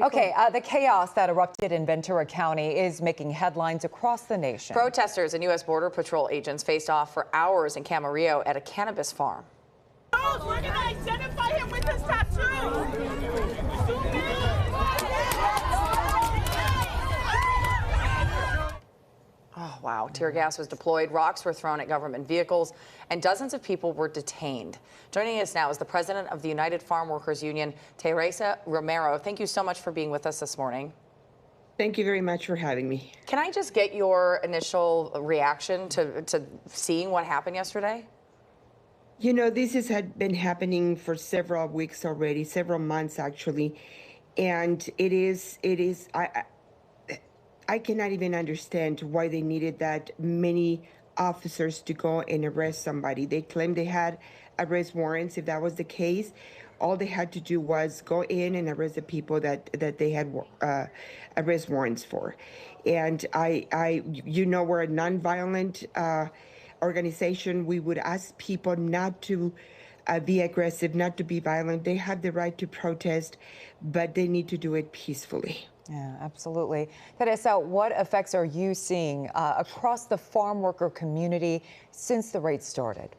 Okay, the chaos that erupted in Ventura County is making headlines across the nation. Protesters and U.S. Border Patrol agents faced off for hours in Camarillo at a cannabis farm. We're going to identify him with his Oh, wow. Tear gas was deployed, rocks were thrown at government vehicles, and dozens of people were detained. Joining us now is the president of the United Farm Workers Union, Teresa Romero. Thank you so much for being with us this morning. Thank you very much for having me. Can I just get your initial reaction to seeing what happened yesterday? You know, this has been happening for several weeks already, several months actually, and I cannot even understand why they needed that many officers to go and arrest somebody. They claimed they had arrest warrants. If that was the case, all they had to do was go in and arrest the people that they had arrest warrants for. And you know, we're a nonviolent organization. We would ask people not to be aggressive, not to be violent. They have the right to protest, but they need to do it peacefully. Yeah, absolutely. Teresa, what effects are you seeing across the farm worker community since the raid started?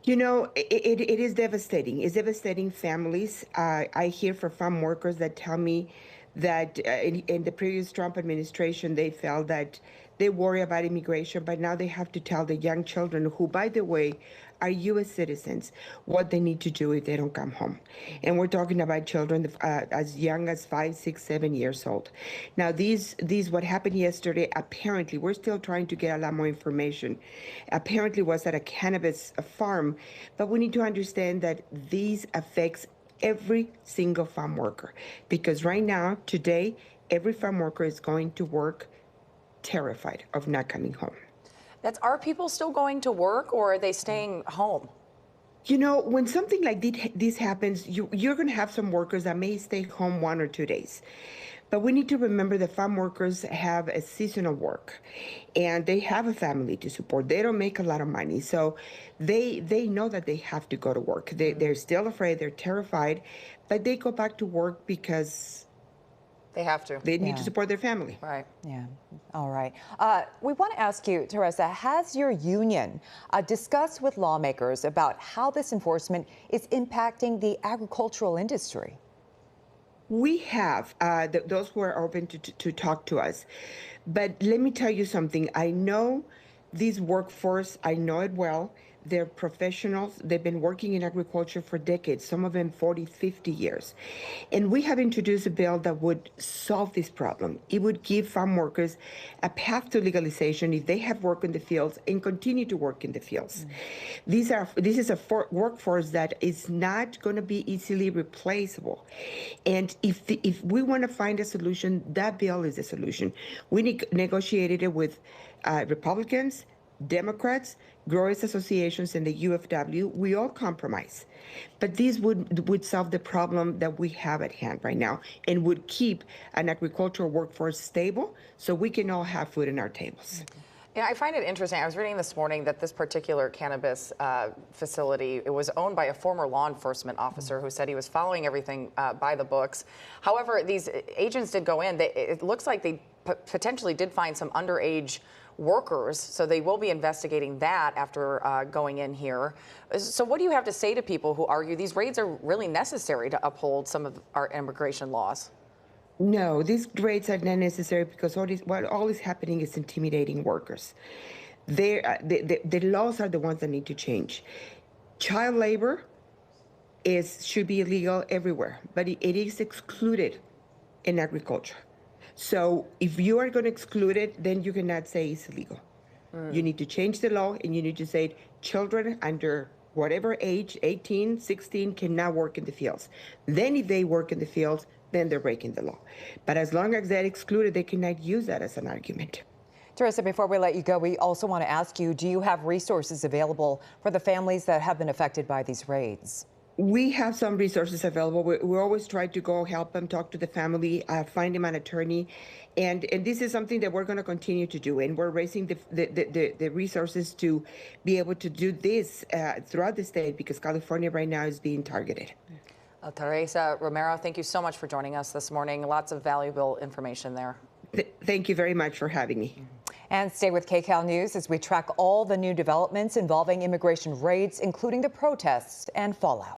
You know, it is devastating. It's devastating families. I hear from farm workers that tell me that in the previous Trump administration, they felt that they worry about immigration, but now they have to tell the young children, who, by the way, are U.S. citizens, what they need to do if they don't come home. And we're talking about children as young as 5, 6, 7 years old. Now, what happened yesterday, apparently, we're still trying to get a lot more information, apparently was at a cannabis farm, but we need to understand that these affects every single farm worker, because right now, today, every farm worker is going to work terrified of not coming home. Are people still going to work, or are they staying home? You know, when something like this happens, you're going to have some workers that may stay home 1 or 2 days. But we need to remember that farm workers have a seasonal work, and they have a family to support. They don't make a lot of money, so they know that they have to go to work. They're still afraid, they're terrified, but they go back to work because they have to. They need to support their family. Right. Yeah. All right. We want to ask you, Teresa, has your union discussed with lawmakers about how this enforcement is impacting the agricultural industry? We have those who are open to talk to us. But let me tell you something. I know this workforce, I know it well. They're professionals. They've been working in agriculture for decades, some of them 40, 50 years. And we have introduced a bill that would solve this problem. It would give farm workers a path to legalization if they have worked in the fields and continue to work in the fields. This is a workforce that is not going to be easily replaceable. And if we want to find a solution, that bill is a solution. We negotiated it with Republicans, Democrats, growers associations, and the UFW. We all compromise. But this would solve the problem that we have at hand right now, and would keep an agricultural workforce stable so we can all have food on our tables. Yeah, I find it interesting. I was reading this morning that this particular cannabis facility, it was owned by a former law enforcement officer who said he was following everything by the books. However, these agents did go in. It looks like they potentially did find some underage workers, so they will be investigating that after going in here. So what do you have to say to people who argue these raids are really necessary to uphold some of our immigration laws? No, these raids are not necessary because what all is happening is intimidating workers. The laws are the ones that need to change. Child labor should be illegal everywhere, but it is excluded in agriculture. So if you are going to exclude it, then you cannot say it's illegal. You need to change the law, and you need to say children under whatever age, 18, 16, cannot work in the fields. Then if they work in the fields, then they're breaking the law. But as long as they're excluded, they cannot use that as an argument. Teresa, before we let you go, we also want to ask you, do you have resources available for the families that have been affected by these raids? We have some resources available. We always try to go help them, talk to the family, find them an attorney. And this is something that we're going to continue to do. And we're raising the resources to be able to do this throughout the state, because California right now is being targeted. Teresa Romero, thank you so much for joining us this morning. Lots of valuable information there. Thank you very much for having me. And stay with KCAL News as we track all the new developments involving immigration raids, including the protests and fallout.